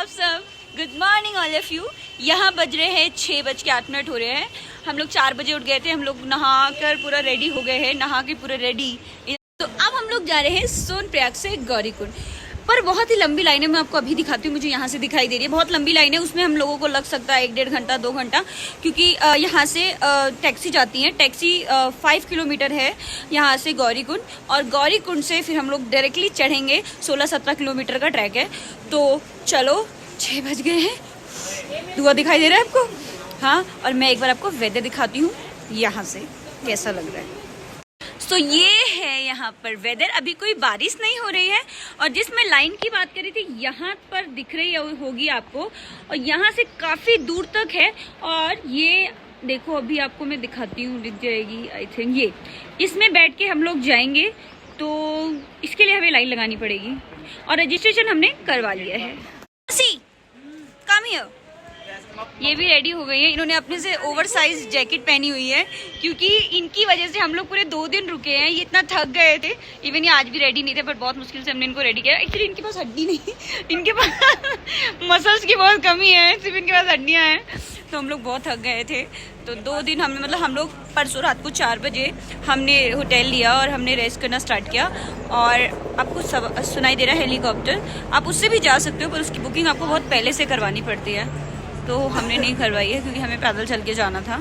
आप सब? Good morning all of you. यहाँ बज रहे हैं 6:08 हो रहे हैं। हम लोग 4 बजे उठ गए थे। हम लोग नहा कर पूरा रेडी हो गए हैं, नहा के पूरा रेडी। तो अब हम लोग जा रहे हैं सोनप्रयाग से गौरीकुंड। पर बहुत ही लंबी लाइन है, मैं आपको अभी दिखाती हूँ। मुझे यहाँ से दिखाई दे रही है, बहुत लंबी लाइन है। उसमें हम लोगों को लग सकता है 1-1.5 घंटा 2 घंटा, क्योंकि यहाँ से टैक्सी जाती है। टैक्सी 5 किलोमीटर है यहाँ से गौरीकुंड, और गौरीकुंड से फिर हम लोग डायरेक्टली चढ़ेंगे। 16-17 किलोमीटर का ट्रैक है। तो चलो, 6 बज गए हैं। धुआं दिखाई दे रहा है आपको? हाँ, और मैं एक बार आपको वेदर दिखाती हूँ यहाँ से कैसा लग रहा है। तो ये है यहाँ पर वेदर। अभी कोई बारिश नहीं हो रही है, और जिस मैं लाइन की बात कर रही थी यहाँ पर दिख रही होगी आपको, और यहाँ से काफ़ी दूर तक है। और ये देखो, अभी आपको मैं दिखाती हूँ, दिख जाएगी आई थिंक। ये इसमें बैठ के हम लोग जाएंगे, तो इसके लिए हमें लाइन लगानी पड़ेगी, और रजिस्ट्रेशन हमने करवा लिया है। Come here. ये भी रेडी हो गई है। इन्होंने अपने से ओवरसाइज जैकेट पहनी हुई है, क्योंकि इनकी वजह से हम लोग पूरे 2 दिन रुके हैं। ये इतना थक गए थे। इवन ये आज भी रेडी नहीं थे, पर बहुत मुश्किल से हमने इनको रेडी किया। एक्चुअली इनके पास हड्डी नहीं, इनके पास मसल्स की बहुत कमी है, सिर्फ इनके पास हड्डियाँ हैं। तो हम लोग बहुत थक गए थे। तो 2 दिन हमने, मतलब हम लोग परसों रात को 4 बजे हमने होटल लिया और हमने रेस्ट करना स्टार्ट किया। और आपको सब सुनाई दे रहा है हेलीकॉप्टर, आप उससे भी जा सकते हो, पर उसकी बुकिंग आपको बहुत पहले से करवानी पड़ती है। तो हमने नहीं करवाई है, क्योंकि हमें पैदल चल के जाना था।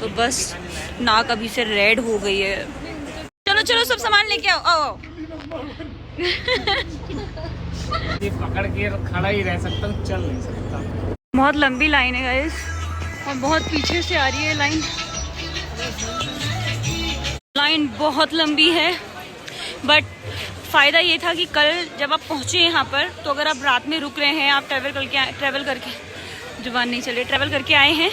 तो बस नाक अभी से रेड हो गई है। चलो चलो, सब सामान लेके आओ। आओ पकड़ के खड़ा ही रह सकता हूँ, चल नहीं सकता। बहुत लंबी लाइन है गाइस, और बहुत पीछे से आ रही है लाइन। लाइन बहुत लंबी है, बट फ़ायदा ये था कि कल जब आप पहुँचे यहाँ पर, तो अगर आप रात में रुक रहे हैं, आप ट्रैवल करके आए हैं,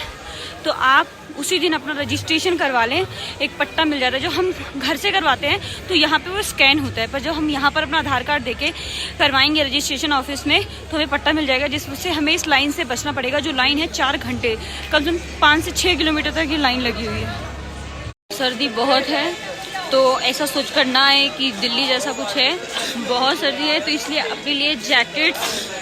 तो आप उसी दिन अपना रजिस्ट्रेशन करवा लें। एक पट्टा मिल जाता है जो हम घर से करवाते हैं, तो यहाँ पे वो स्कैन होता है। पर जब हम यहाँ पर अपना आधार कार्ड देके करवाएंगे रजिस्ट्रेशन ऑफिस में, तो हमें पट्टा मिल जाएगा, जिससे हमें इस लाइन से बचना पड़ेगा। जो लाइन है 4 घंटे, कम से कम 5 से 6 किलोमीटर तक ये लाइन लगी हुई है। सर्दी बहुत है, तो ऐसा सोच कर ना आए कि दिल्ली जैसा कुछ है। बहुत सर्दी है, तो इसलिए अपने लिए जैकेट्स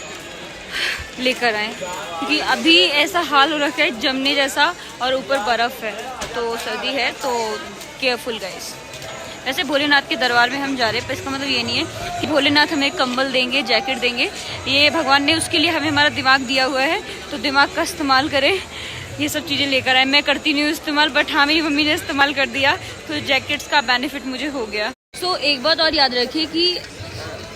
लेकर आए, क्योंकि अभी ऐसा हाल हो रखा है जमने जैसा, और ऊपर बर्फ़ है, तो सर्दी है। तो केयरफुल गाइस। वैसे भोलेनाथ के दरबार में हम जा रहे हैं, पर इसका मतलब ये नहीं है कि भोलेनाथ हमें कंबल देंगे, जैकेट देंगे। ये भगवान ने उसके लिए हमें हमारा दिमाग दिया हुआ है, तो दिमाग का इस्तेमाल करें। ये सब चीज़ें लेकर आए। मैं करती नहीं हूँ इस्तेमाल, बट हाँ, मेरी मम्मी ने इस्तेमाल कर दिया, तो जैकेट्स का बेनिफिट मुझे हो गया। सो एक बात और याद रखिए कि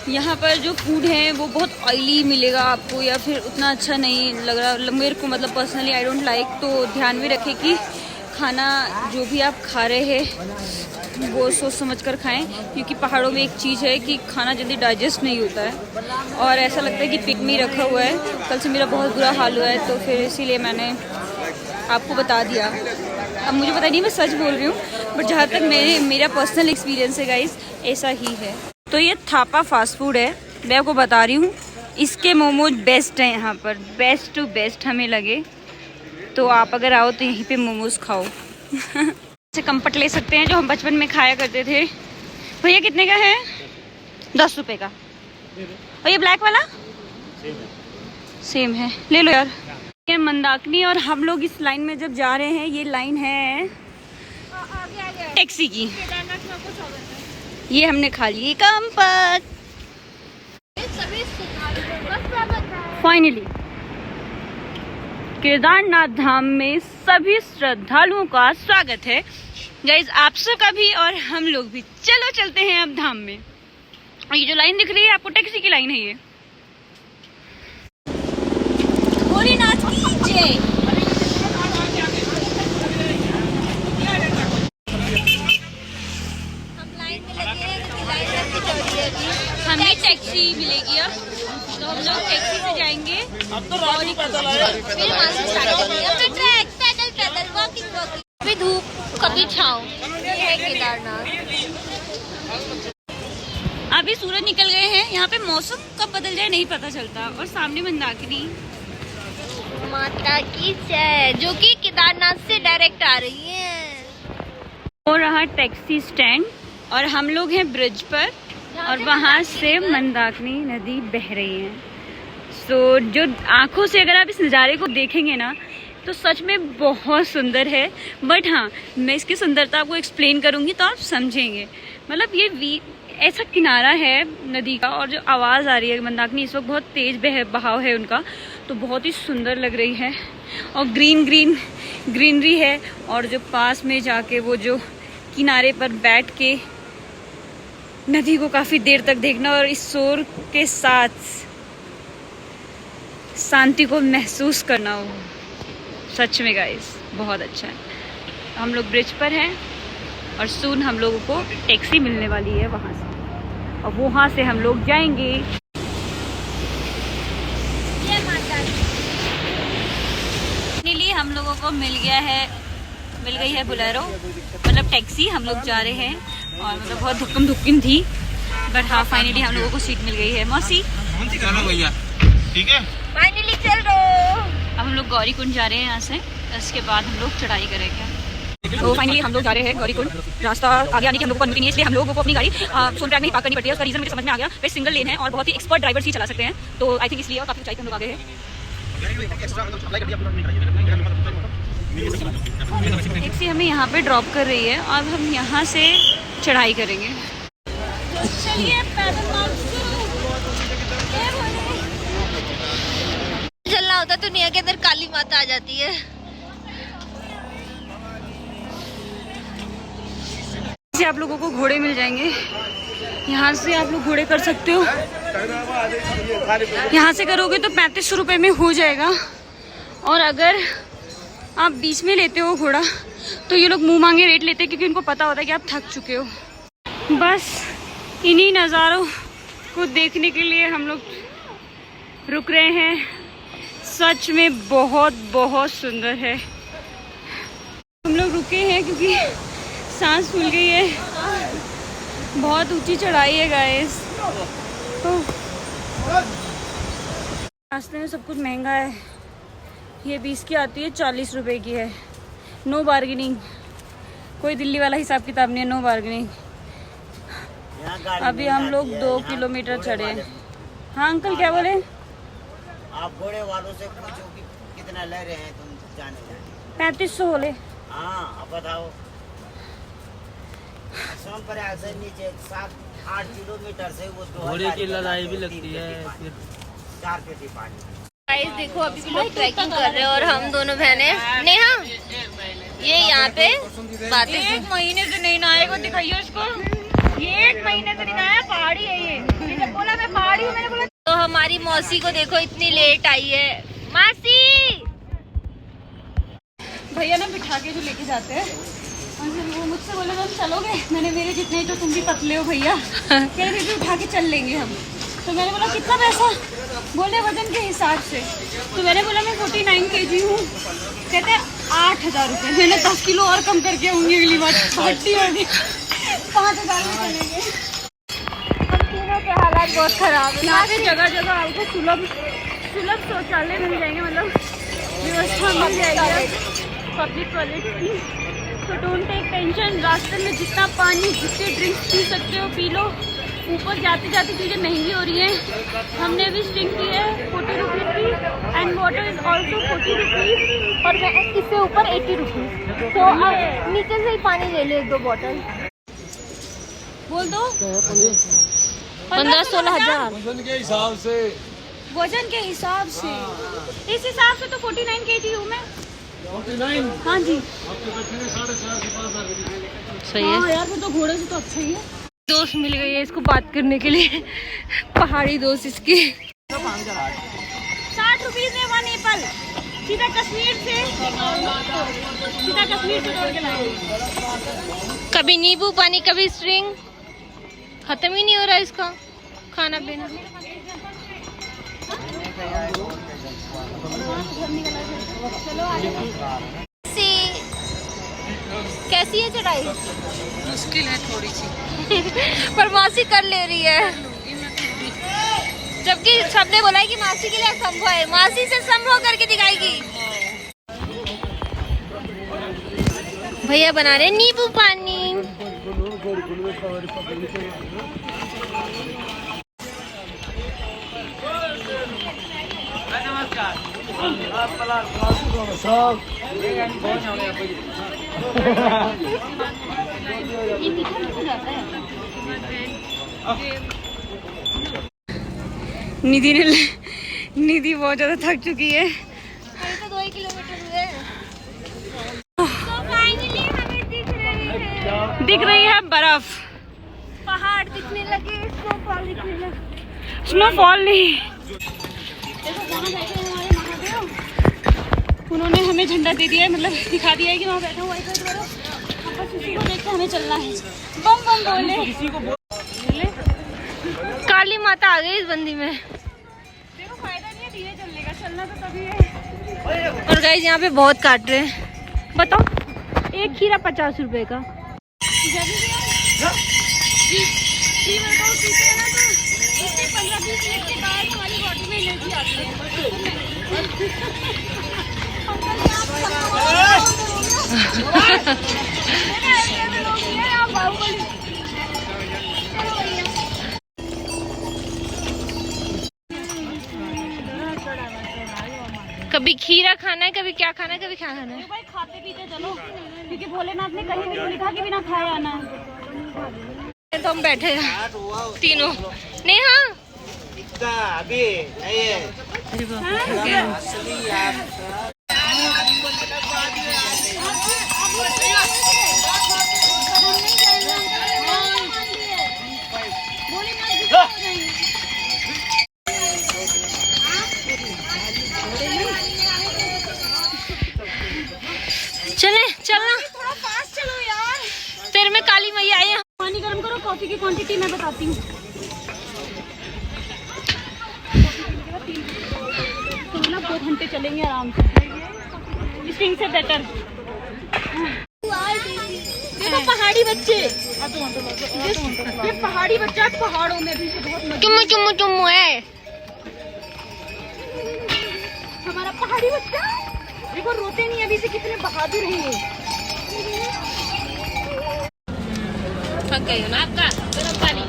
यहाँ पर जो फूड है वो बहुत ऑयली मिलेगा आपको, या फिर उतना अच्छा नहीं लग रहा मेरे को, मतलब पर्सनली आई डोंट लाइक। तो ध्यान में रखें कि खाना जो भी आप खा रहे हैं वो सोच समझ कर खाएं, क्योंकि पहाड़ों में एक चीज़ है कि खाना जल्दी डाइजेस्ट नहीं होता है, और ऐसा लगता है कि पेट में ही रखा हुआ है। कल से मेरा बहुत बुरा हाल हुआ है, तो फिर इसीलिए मैंने आपको बता दिया। अब मुझे पता नहीं मैं सच बोल रही हूँ, बट जहाँ तक मेरा पर्सनल एक्सपीरियंस है गाइस, ऐसा ही है। तो ये थापा फास्ट फूड है, मैं आपको बता रही हूँ। इसके मोमोज बेस्ट हैं यहाँ पर, बेस्ट टू बेस्ट हमें लगे। तो आप अगर आओ तो यहीं पे मोमोज खाओ। से कम्पट ले सकते हैं, जो हम बचपन में खाया करते थे। भैया कितने का है? 10 रुपये का। और ये ब्लैक वाला सेम है, ले लो यार। ये मंदाकिनी, और हम लोग इस लाइन में जब जा रहे हैं, ये लाइन है टैक्सी की। ये हमने खा ली कम्पट। फाइनली केदारनाथ धाम में सभी श्रद्धालुओं का स्वागत है गाइज, आप सबका भी और हम लोग भी। चलो चलते हैं अब धाम में। ये जो लाइन दिख रही है आपको, टैक्सी की लाइन है। ये भोलेनाथ की जय। हमें टैक्सी मिलेगी अब, तो हम लोग टैक्सी से जाएंगे। कभी धूप कभी छाँव, ये है केदारनाथ। अभी सूरज निकल गए हैं। यहाँ पे मौसम कब बदल जाए नहीं पता चलता। और सामने मंदाकिनी माता की जय, जो कि केदारनाथ से डायरेक्ट आ रही है। हो रहा टैक्सी स्टैंड, और हम लोग हैं ब्रिज पर, और वहाँ से मंदाकिनी नदी बह रही है। सो जो आंखों से अगर आप इस नज़ारे को देखेंगे ना तो सच में बहुत सुंदर है। बट हाँ, मैं इसकी सुंदरता आपको एक्सप्लेन करूँगी तो आप समझेंगे। मतलब ये ऐसा किनारा है नदी का, और जो आवाज़ आ रही है मंदाकिनी इस वक्त बहुत तेज़ बहाव है उनका, तो बहुत ही सुंदर लग रही है। और ग्रीनरी है। और जो पास में जाके वो जो किनारे पर बैठ के नदी को काफ़ी देर तक देखना और इस शोर के साथ शांति को महसूस करना, हो सच में गाइस बहुत अच्छा है। हम लोग ब्रिज पर हैं और सून हम लोगों को टैक्सी मिलने वाली है वहाँ से, और वहाँ से हम लोग जाएंगे। फाइनली हम लोगों को मिल गई है बोलेरो, मतलब टैक्सी। हम लोग जा रहे हैं और मतलब बहुत धुक्कम थी, बट हाँ फाइनली हम लोगों को सीट मिल गई है। मौसी भैया ठीक है, फाइनली चल रहे। अब हम लोग गौरी कुंड जा रहे हैं यहाँ से, इसके बाद हम लोग चढ़ाई करेंगे। तो फाइनली हम लोग जा रहे हैं गौरी कुंड। रास्ता आगे आने की हम लोग को अनुमति नहीं है, इसलिए हम लोगों को अपनी गाड़ी सोनप्रयाग में ही पार्क करनी पड़ती है। उसका रीजन मुझे समझ में आ गया। वे सिंगल लेन है और बहुत ही एक्सपर्ट ड्राइवर्स ही चला सकते हैं, तो आई थिंक इसलिए। और काफी ऊंचाई पे हम लोग आगे हैं। टैक्सी हमें यहाँ पे ड्रॉप कर रही है और हम यहाँ से चढ़ाई करेंगे। चलिए चलना होता तो दुनिया के अंदर काली माता आ जाती है। से आप लोगों को घोड़े मिल जाएंगे, यहाँ से आप लोग घोड़े कर सकते हो। यहाँ से करोगे तो 3500 रुपये में हो जाएगा, और अगर आप बीच में लेते हो घोड़ा तो ये लोग मुंह मांगे रेट लेते हैं, क्योंकि उनको पता होता है कि आप थक चुके हो। बस इन्हीं नज़ारों को देखने के लिए हम लोग रुक रहे हैं। सच में बहुत सुंदर है। हम लोग रुके हैं क्योंकि सांस फूल गई है, बहुत ऊंची चढ़ाई है गाइस। तो रास्ते में सब कुछ महंगा है। ये 20 की आती है, 40 रुपए की है। नो बार्गेनिंग, कोई दिल्ली वाला हिसाब किताब नहीं है, नो बार्गेनिंग। अभी हम लोग 2 किलोमीटर चढ़े हैं। हाँ अंकल क्या बोले? आप घोड़े वालों से पूछो कि कितना ले रहे हैं तुम जाने 3500 बोले। हाँ अब बताओ। सोनप्रयाग से नीचे 7-8 किलोमीटर से वो घोड़े की लड़ाई भी लगती है। 4 पेटी पानी। गाइस देखो अभी भी लोग ट्रैकिंग कर रहे हैं और हम दोनों बहनें नेहा ये यहाँ पे बातें। 1 महीने से नहीं नहाए को दिखाइए उसको। ये 1 महीने से नहीं नहाया, पहाड़ी है ये जब बोला मैं पहाड़ी हूँ, मैंने बोला। तो हमारी मौसी को देखो इतनी लेट आई है। मासी भैया ना बिठा के जो लेके जाते हैं, वो मुझसे बोले मैम चलोगे? मैंने मेरे जितने तो तुम भी पतले हो भैया, कह रहे थे उठा के चल लेंगे हम। तो मैंने बोला कितना पैसा? बोले वजन के हिसाब से। तो मैंने बोला मैं 49 kg हूँ। कहते हैं 8000 रुपये। मैंने 10 किलो और कम करके होंगी अगली बार, 40 होगी, 5000 में चलेंगे। हम तीनों के हालात बहुत खराब है। यहाँ पे जगह जगह आपको सुलभ शौचालय मिल जाएंगे, मतलब व्यवस्था मिल जाएगी पब्लिक टॉयलेट की। तो डोंट टेक टेंशन। रास्ते में जितना पानी, जितने ड्रिंक्स पी सकते हो पी लो। ऊपर जाते जाते चीज़ें महंगी हो रही हैं। हमने भी स्टिंग की है 40 रुपीज़ की, and water is also 40 rupees, और इससे ऊपर 80 रुपीज। तो अब नीचे से ही पानी ले ले 2 बोतल। बोल दो 15-16 हजार वजन के हिसाब से। वजन के हिसाब से, इस हिसाब से तो 49 kg हूँ मैं। 49 हाँ जी आपके बच्चे ने 4.5 से 5 सही हाँ है। यार, फिर तो घोड़े से तो अच्छा ही है। दोस्त मिल गई है इसको बात करने के लिए, पहाड़ी दोस्त इसकी। 60 रुपीज में 1 एप्पल, सीधा कश्मीर से तोड़ के लाए। कभी नींबू पानी, कभी स्ट्रिंग, खत्म ही नहीं हो रहा इसका खाना पीना। कैसी है चढ़ाई? मुश्किल है थोड़ी सी, पर मासी कर ले रही है, जबकि सबने बोला है कि मासी के लिए असंभव है। मासी से संभव करके दिखाएगी। भैया बना रहे नींबू पानी। निधि बहुत ज्यादा थक चुकी है। तो 2 किलोमीटर हुए। तो फाइनली हमें दिख रही है बर्फ, पहाड़ दिखने लगे, स्नोफॉल दिखने लगे। स्नोफॉल नहीं। देखो वहाँ बैठे हैं हमारे महादेव, उन्होंने हमें झंडा दे दिया है, मतलब दिखा दिया है कि वहाँ बैठा हुआ है। बस उसी को देख के हमें चलना है। बम बम बोले। काली माता आ गई इस बंदी में। देखो फायदा नहीं है धीरे चलने का, चलना तो तभी है। और गाइस यहाँ पे बहुत काट रहे हैं। बताओ, एक खीरा 50 रुपए का। कभी खीरा खाना है, कभी क्या खाना है, कभी क्या खाना है। भाई खाते पीते चलो, क्योंकि भोलेनाथ ने कहीं भी तो लिखा कि बिना खाए आना है। तो हम बैठे हैं तीनों। नेहा अभी नहीं है। चले चलना, थोड़ा फास्ट चलो यार। तेरे में काली मैया आई है। पानी गर्म करो, कॉफी की क्वांटिटी मैं बताती हूँ। तो ना 2 घंटे चलेंगे आराम से, स्टिंग से बेटर। देखो पहाड़ी बच्चे, ये पहाड़ी बच्चा पहाड़ों में भी से बहुत मजा। चुम्मू चुम्मू चुम्मू है हमारा पहाड़ी बच्चा। देखो रोते नहीं अभी से, कितने बहादुर हैं ये। थक गई हो ना आपका गर्म पानी।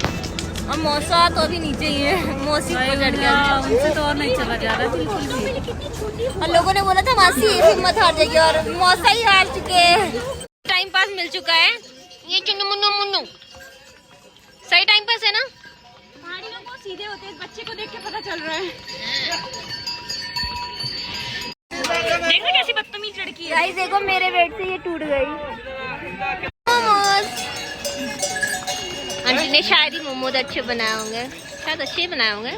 और मौसा तो अभी नीचे ही है, मौसी को चढ़ गया, उनसे तो और नहीं चला जा रहा बिल्कुल भी। और लोगों ने बोला था मासी हिम्मत हार जाएगी, और मौसा ही हार चुके हैं। टाइम पास मिल चुका है, ये चुन्नू मुन्नू मुन्नू सही टाइम पास है ना। पहाड़ी लोग बहुत सीधे होते हैं, इस बच्चे को देख के पता चल रहा है। देखो कैसी बदतमीज लड़की है। गाइस देखो मेरे वेट से ये टूट गई। मोमोज आंटी ने शायद ही मोमोज अच्छे बनाए होंगे, शायद अच्छे ही बनाए होंगे।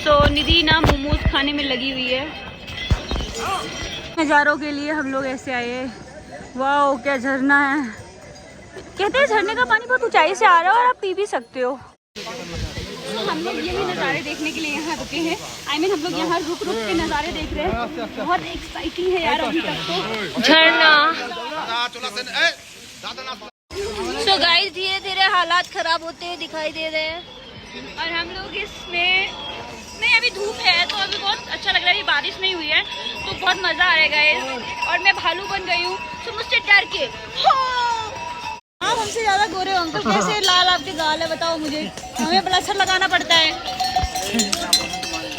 तो निधि ना मोमोज खाने में लगी हुई है। नज़ारों के लिए हम लोग ऐसे आए। वाह क्या झरना है। कहते हैं झरने का पानी बहुत ऊंचाई से आ रहा है और आप पी भी सकते हो। तो हम लोग यही नज़ारे देखने के लिए यहाँ रुके हैं। हम लोग यहाँ रुक के नज़ारे देख रहे हैं। बहुत एक्साइटिंग है यार अभी तक तो झरना। सो गाइस धीरे धीरे हालात खराब होते हुए दिखाई दे रहे हैं। और हम लोग इसमें नहीं, अभी धूप है तो अभी बहुत अच्छा लग रहा है। अभी बारिश नहीं हुई है तो बहुत मजा आ रहा है गाइस। और मैं भालू बन गई हूँ तो मुझसे डर के। आप हमसे ज्यादा गोरे हो अंकल, कैसे लाल आपके गाल है बताओ मुझे। हमें ब्लशर लगाना पड़ता है,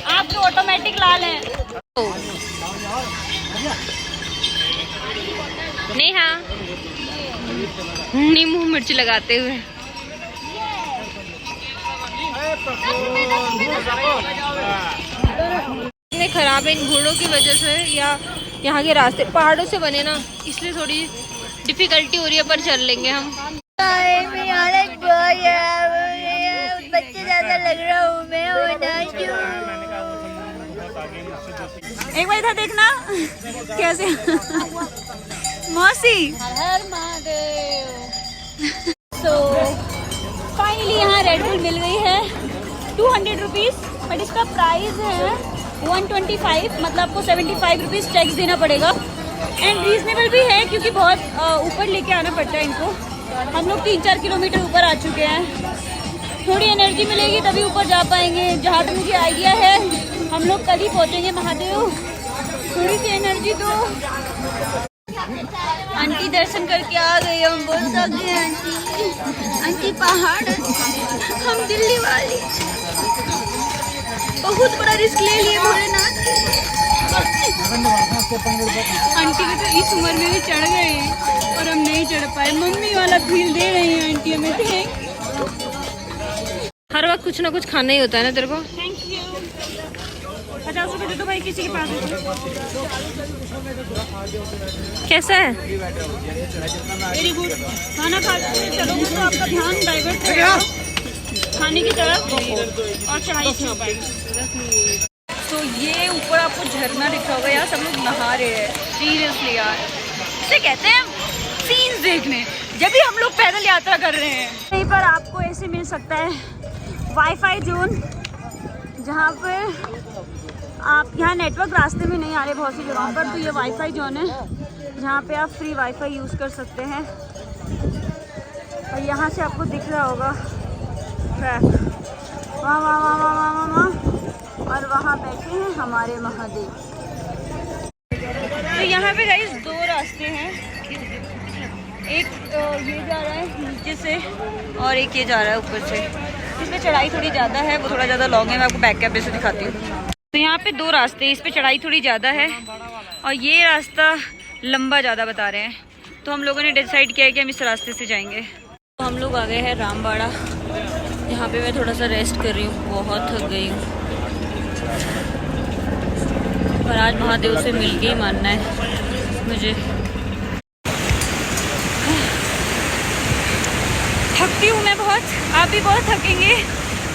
आप तो ऑटोमेटिक लाल हैं। नेहा नींबू मिर्च लगाते हुए। इतने खराब है इन घोड़ों की वजह से, या यहाँ के रास्ते पहाड़ों से बने ना, इसलिए थोड़ी डिफिकल्टी हो रही है, पर चल लेंगे हम। बच्चे ज्यादा लग रहा हूँ मैं। एक बार इधर देखना कैसे मौसी। हर महादेव। तो फाइनली यहाँ रेड बुल मिल गई है 200 रुपीज़, बट इसका प्राइस है 125, मतलब आपको 75 रुपीज़ टैक्स देना पड़ेगा। एंड रीजनेबल भी है क्योंकि बहुत ऊपर लेके आना पड़ता है इनको। हम लोग 3-4 किलोमीटर ऊपर आ चुके हैं। थोड़ी एनर्जी मिलेगी तभी ऊपर जा पाएंगे। जहाँ तक मुझे आइडिया है हम लोग कल ही पहुँचेंगे महादेव। थोड़ी सी एनर्जी दो। आंटी दर्शन करके आ गई, हम बोल सकते हैं आंटी। आंटी पहाड़, हम दिल्ली वाली। बहुत बड़ा रिस्क ले लिए भोलेनाथ। आंटी भी तो इस उम्र में भी चढ़ गए हैं और हम नहीं चढ़ पाए। मम्मी वाला फील दे रही है आंटी हमें। हर वक्त कुछ ना कुछ खाना ही होता है ना तेरे को। Thank you. 50 रुपए दे दो भाई किसी के पास। कैसा है? Very good. खाना खा के चलोगे तो आपका ध्यान डाइवर्ट करेगा खाने की तरफ और चढ़ाई से पाएगी। तो ये ऊपर आपको झरना दिखा होगा यार, सब लोग नहा रहे हैं। सीरियसली यार, इसे कहते हैं सीन्स देखने जब भी हम लोग पैदल यात्रा कर रहे हैं। यहीं पर आपको ऐसे मिल सकता है वाईफाई जोन, जहाँ पे आप यहाँ नेटवर्क रास्ते में नहीं आ रहे बहुत सी जगहों पर, तो ये वाईफाई जोन है जहाँ पे आप फ्री वाईफाई यूज़ कर सकते हैं। और यहाँ से आपको दिख रहा होगा ट्रैक, वहाँ वहाँ वहाँ वहाँ वहाँ वहाँ, और वहाँ बैठे हैं हमारे महादेव। तो यहाँ पे गाइस 2 रास्ते हैं, एक ये जा रहा है नीचे से और एक ये जा रहा है ऊपर से। इसमें चढ़ाई थोड़ी ज़्यादा है, वो थोड़ा ज़्यादा लॉन्ग है। मैं आपको बैक कैमरे से दिखाती हूँ। तो यहाँ पे 2 रास्ते हैं, इस पे चढ़ाई थोड़ी ज़्यादा है और ये रास्ता लंबा ज़्यादा बता रहे हैं। तो हम लोगों ने डिसाइड किया है कि हम इस रास्ते से जाएंगे। तो हम लोग आ गए हैं रामबाड़ा। यहाँ पे मैं थोड़ा सा रेस्ट कर रही हूँ, बहुत थक गई हूँ। पर आज महादेव से मिल के ही मानना है मुझे। थकती हूँ मैं बहुत, आप भी बहुत थकेंगे।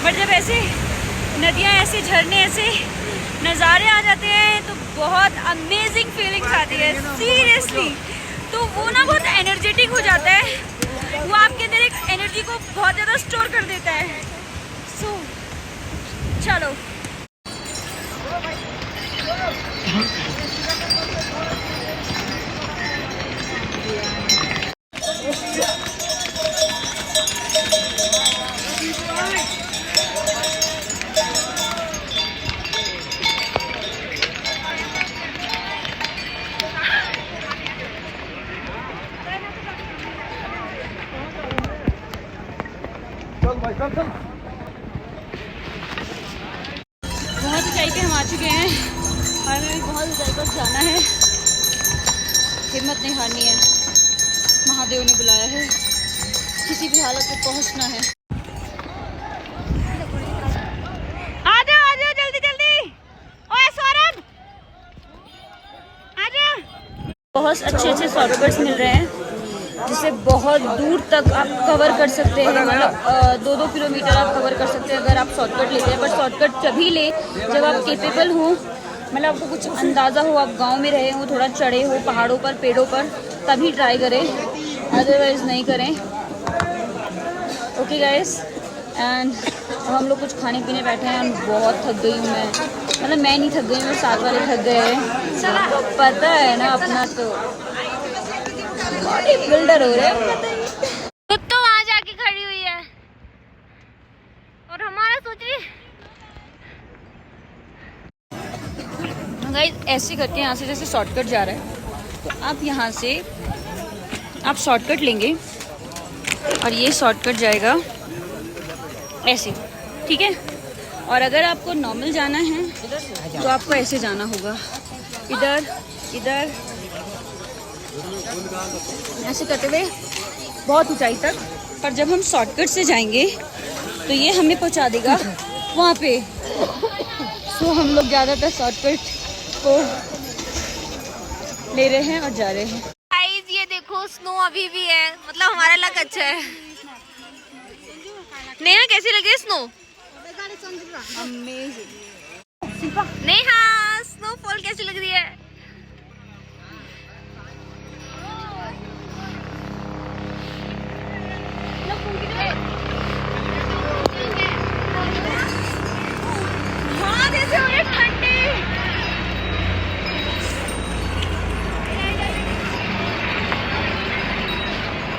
बट जब ऐसे नदियाँ, ऐसे झरने, ऐसे नज़ारे आ जाते हैं तो बहुत अमेजिंग फीलिंग्स आती है सीरियसली। तो वो ना बहुत एनर्जेटिक हो जाता है, वो आपके अंदर एक एनर्जी को बहुत ज़्यादा स्टोर कर देता है। सो चलो बहुत ऊंचाई पे हम आ चुके हैं और हमें बहुत ऊंचाई पर जाना है। हिम्मत नहीं हारनी है, महादेव ने बुलाया है, किसी भी हालत में पहुंचना है। आ जाओ जल्दी जल्दी। ओए सौरभ आ जाओ। बहुत अच्छे शॉर्टकट्स मिल रहे हैं जिससे बहुत दूर तक आप कवर कर सकते हैं। मतलब 2-2 किलोमीटर आप कवर कर सकते हैं अगर आप शॉर्टकट लेते हैं। बट शॉर्टकट तभी ले जब आप केपेबल हो, मतलब आपको कुछ अंदाज़ा हो, आप गांव में रहे हो, थोड़ा चढ़े हो पहाड़ों पर, पेड़ों पर, तभी ट्राई करें, अदरवाइज़ नहीं करें। ओके गाइस, एंड अब हम लोग कुछ खाने पीने बैठे हैं। बहुत थक गई हूँ मैं, मतलब मैं नहीं थक गई, मेरे साथ वाले थक गए हैं। पता है ना अपना, तो बॉडी बिल्डर हो रहे हैं। तो वहाँ जाके खड़ी हुई है और हमारा सोच रही गाइस ऐसे करके यहाँ से जैसे शॉर्टकट जा रहा है, तो आप यहाँ से आप शॉर्टकट लेंगे और ये शॉर्टकट जाएगा ऐसे, ठीक है। और अगर आपको नॉर्मल जाना है तो आपको ऐसे जाना होगा, इधर इधर ऐसे करते हुए बहुत ऊंचाई तक। पर जब हम शॉर्टकट से जाएंगे तो ये हमें पहुंचा देगा वहाँ पे। तो हम लोग ज़्यादातर शॉर्टकट को ले रहे हैं और जा रहे हैं। गाइस ये देखो स्नो अभी भी है, मतलब हमारा लक अच्छा है। नेहा कैसी लग रही है स्नो? नेहा स्नोफॉल कैसी लग रही है? हाँ जैसे हो रहे ठंडे।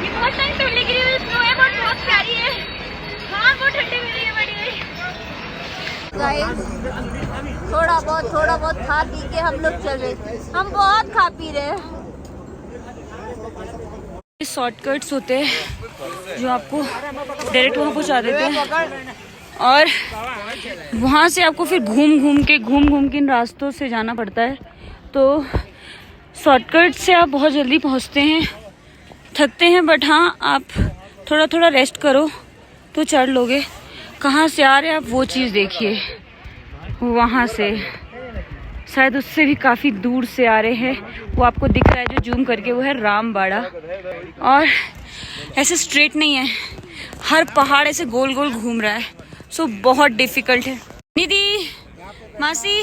ये बहुत टाइम तोड़ने के लिए स्नो है, बहुत प्यारी है। हाँ बहुत ठंडी मिली है बड़ी हुई। थोड़ा बहुत खा पी के हम लोग चल रहे, हम बहुत खा पी रहे हैं। शॉर्टकट्स होते हैं जो आपको डायरेक्ट वहाँ पहुँचा देते हैं और वहाँ से आपको फिर घूम घूम के इन रास्तों से जाना पड़ता है। तो शॉर्टकट से आप बहुत जल्दी पहुँचते हैं, थकते हैं, बट हाँ आप थोड़ा थोड़ा रेस्ट करो तो चढ़ लोगे। कहाँ से आ रहे हैं आप वो चीज़ देखिए, वहाँ से शायद उससे भी काफ़ी दूर से आ रहे हैं। वो आपको दिख रहा है जो जूम करके, वो है रामबाड़ा। और ऐसे स्ट्रेट नहीं है, हर पहाड़ ऐसे गोल गोल घूम रहा है। सो बहुत डिफिकल्ट है। निधि, मासी,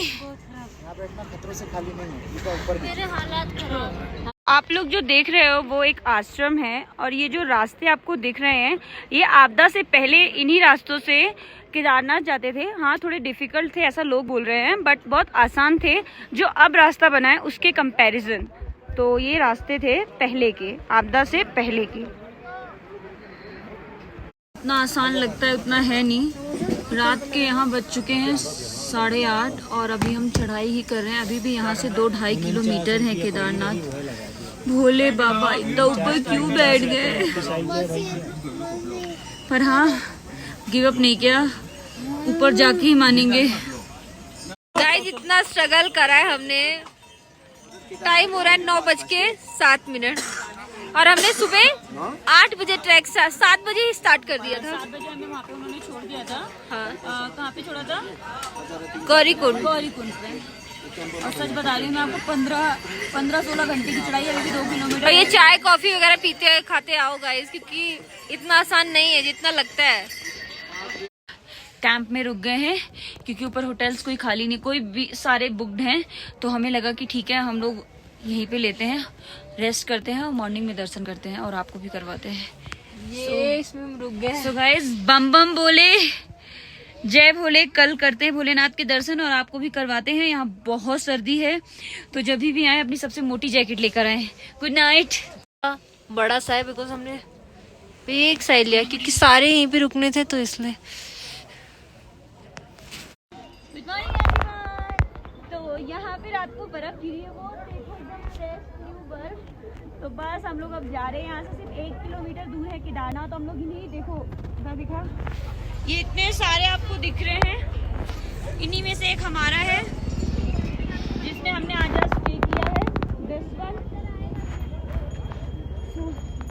मेरे हालात खराब। आप लोग जो देख रहे हो वो एक आश्रम है, और ये जो रास्ते आपको दिख रहे हैं ये आपदा से पहले इन्हीं रास्तों से केदारनाथ जाते थे। हाँ थोड़े डिफिकल्ट थे ऐसा लोग बोल रहे हैं, बट बहुत आसान थे जो अब रास्ता बना है उसके कंपैरिजन। तो ये रास्ते थे पहले के, आपदा से पहले के। इतना आसान लगता है उतना है नहीं। रात के यहाँ बज चुके हैं 8:30 और अभी हम चढ़ाई ही कर रहे हैं। अभी भी यहाँ से 2-2.5 किलोमीटर है केदारनाथ। भोले बाबा इतना ऊपर क्यों बैठ गए, पर हाँ गिव अप नहीं किया, ऊपर जाके ही मानेंगे। गाइस इतना स्ट्रगल करा है हमने। टाइम हो रहा है 9:07 और हमने सुबह 8 बजे ट्रैक 7 बजे ही स्टार्ट कर दिया था। 7 बजे हमें वहाँ पे उन्होंने छोड़ दिया था। हाँ कहाँ पे छोड़ा था? गौरीकुंड। गौरीकुंड पे। और सच बता रही हूँ मैं आपको 15-16 घंटे की चढ़ाई, अभी भी 2 किलोमीटर। और ये चाय कॉफी वगैरह पीते खाते आओ गाइस, क्योंकि इतना आसान नहीं है जितना लगता है। कैंप में रुक गए हैं क्योंकि ऊपर होटल्स कोई खाली नहीं, कोई भी सारे बुक्ड हैं। तो हमें लगा कि ठीक है हम लोग यहीं पे लेते हैं, रेस्ट करते हैं और मॉर्निंग में दर्शन करते हैं और आपको भी करवाते हैं। ये इसमें हम रुक गए। सो गाइस बम बम बोले, जय भोले। कल करते हैं भोलेनाथ के दर्शन और आपको भी करवाते हैं। यहाँ बहुत सर्दी है तो जब भी आए अपनी सबसे मोटी जैकेट लेकर आए। Good night. बड़ा सा है बिकॉज हमने एक साइड लिया क्योंकि सारे यहीं पे रुकने थे तो इसलिए। Good morning everyone. तो यहाँ पे रात को बर्फ गिरी है, वो देखो एकदम फ्रेश न्यू बर्फ। तो बस हम लोग अब जा रहे हैं। यहाँ से सिर्फ 1 किलोमीटर दूर है केदारनाथ। हम लोग इन्हीं, देखो इधर दिखा, ये इतने सारे आपको दिख रहे हैं, इन्हीं में से एक हमारा है जिसने हमने आज स्टे किया है, दिस वन।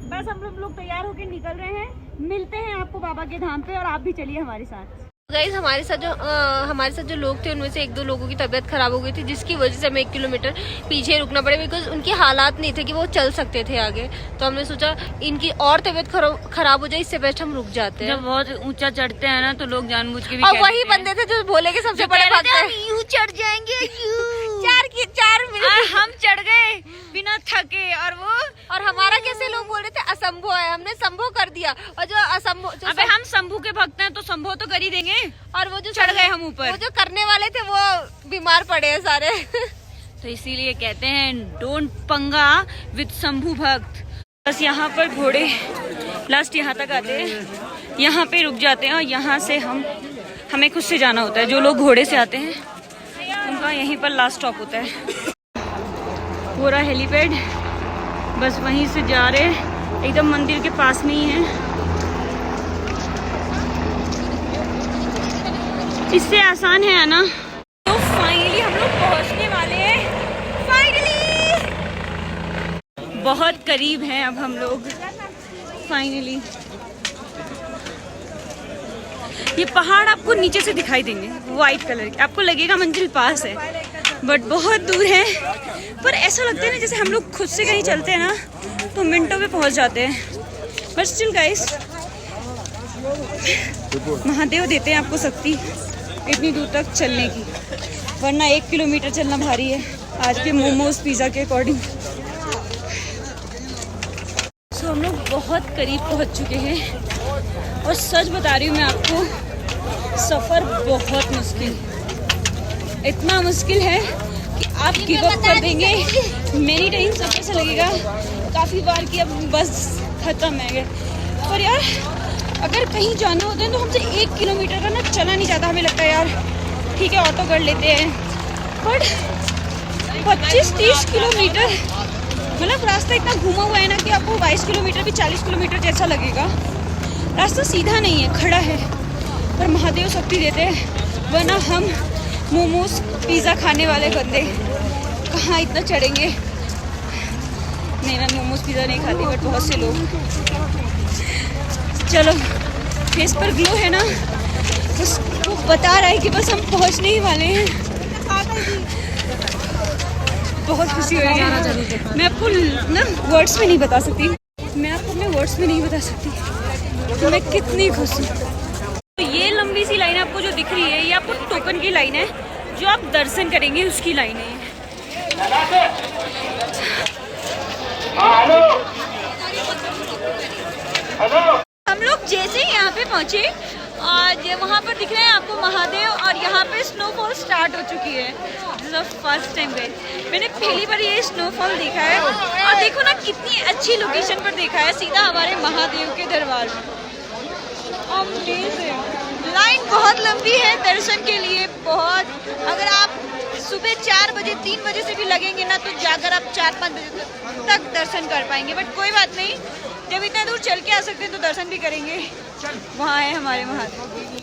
बस हम लोग तैयार होकर निकल रहे हैं, मिलते हैं आपको बाबा के धाम पे और आप भी चलिए हमारे साथ। गाइस हमारे साथ जो लोग थे उनमें से 1-2 लोगों की तबीयत खराब हो गई थी, जिसकी वजह से हमें 1 किलोमीटर पीछे रुकना पड़े बिकॉज उनके हालात नहीं थे कि वो चल सकते थे आगे। तो हमने सोचा इनकी और तबीयत खराब हो जाए, इससे बेस्ट हम रुक जाते हैं। जब बहुत ऊंचा चढ़ते हैं ना तो लोग जानबूझ के भी और वही बंदे थे जो भोले के सबसे बड़े भक्त हैं। यूं चढ़ जाएंगे 4 मिनट हम चढ़ गए बिना थके। और हमारा कैसे लोग बोल रहे थे असंभव है, हमने संभव कर दिया। और जो असंभव, अबे हम शंभू के भक्त हैं तो संभव तो कर ही देंगे। और वो जो चढ़ गए हम ऊपर, वो जो करने वाले थे वो बीमार पड़े हैं सारे। तो इसीलिए कहते हैं डोंट पंगा विद शंभू भक्त। बस यहाँ पर घोड़े लास्ट यहाँ तक आते हैं, यहाँ पे रुक जाते हैं और यहाँ से हमें खुद से जाना होता है। जो लोग घोड़े से आते हैं उनका यहीं पर लास्ट स्टॉप होता है। पूरा हेलीपैड, बस वहीं से जा रहे हैं, एकदम मंदिर के पास में ही है। इससे आसान है ना। तो फाइनली हम लोग पहुंचने वाले हैं, फाइनली बहुत करीब हैं अब हम लोग फाइनली। ये पहाड़ आपको नीचे से दिखाई देंगे वाइट कलर के, आपको लगेगा मंजिल पास है बट बहुत दूर है। पर ऐसा लगता है ना जैसे हम लोग खुद से कहीं चलते हैं ना तो मिनटों में पहुंच जाते हैं। बट स्टिल गाइस महादेव देते हैं आपको शक्ति इतनी दूर तक चलने की, वरना 1 किलोमीटर चलना भारी है आज के मोमोज पिज़्ज़ा के अकॉर्डिंग। सो हम लोग बहुत करीब पहुंच चुके हैं और सच बता रही हूँ मैं आपको, सफ़र बहुत मुश्किल, इतना मुश्किल है कि आप गिव अप कर देंगे। मेनी टाइम्स अब ऐसा लगेगा काफ़ी बार कि अब बस ख़त्म है। पर यार अगर कहीं जाना होता है तो हमसे 1 किलोमीटर का ना चला नहीं जाता। हमें लगता है यार ठीक है ऑटो कर लेते हैं, बट 25-30 किलोमीटर मतलब रास्ता इतना घुमा हुआ है ना कि आपको 22 किलोमीटर भी 40 किलोमीटर जैसा लगेगा। रास्ता सीधा नहीं है, खड़ा है। पर महादेव शक्ति देते हैं, वरना हम मोमोज पिज़्ज़ा खाने वाले बंदे कहाँ इतना चढ़ेंगे। नहीं, मैं मोमोज पिज़्ज़ा नहीं खाती, बट बहुत से लोग। चलो, फेस पर ग्लो है ना, बस वो बता रहा है कि बस हम पहुंचने ही वाले हैं। बहुत खुशी हो रही है। मैं आपको ना वर्ड्स में नहीं बता सकती, मैं आपको अपने वर्ड्स में नहीं बता सकती कि मैं कितनी खुश हूँ। तो ये लंबी सी लाइन आपको जो दिख रही है, ये आपको टोकन की लाइन है, जो आप दर्शन करेंगे उसकी लाइन है। हम लोग जैसे ही यहाँ पे पहुँचे और वहाँ पर दिख रहे हैं आपको महादेव, और यहाँ पे स्नोफॉल स्टार्ट हो चुकी है। फर्स्ट टाइम गए, मैंने पहली बार ये स्नोफॉल देखा है, और देखो ना कितनी अच्छी लोकेशन पर देखा है, सीधा हमारे महादेव के दरबार में। लाइन बहुत लंबी है दर्शन के लिए, बहुत। अगर आप सुबह 4 बजे 3 बजे से भी लगेंगे ना, तो जाकर आप 4-5 बजे तक दर्शन कर पाएंगे। बट कोई बात नहीं, जब इतना दूर चल के आ सकते हैं तो दर्शन भी करेंगे। वहाँ है हमारे महादेव।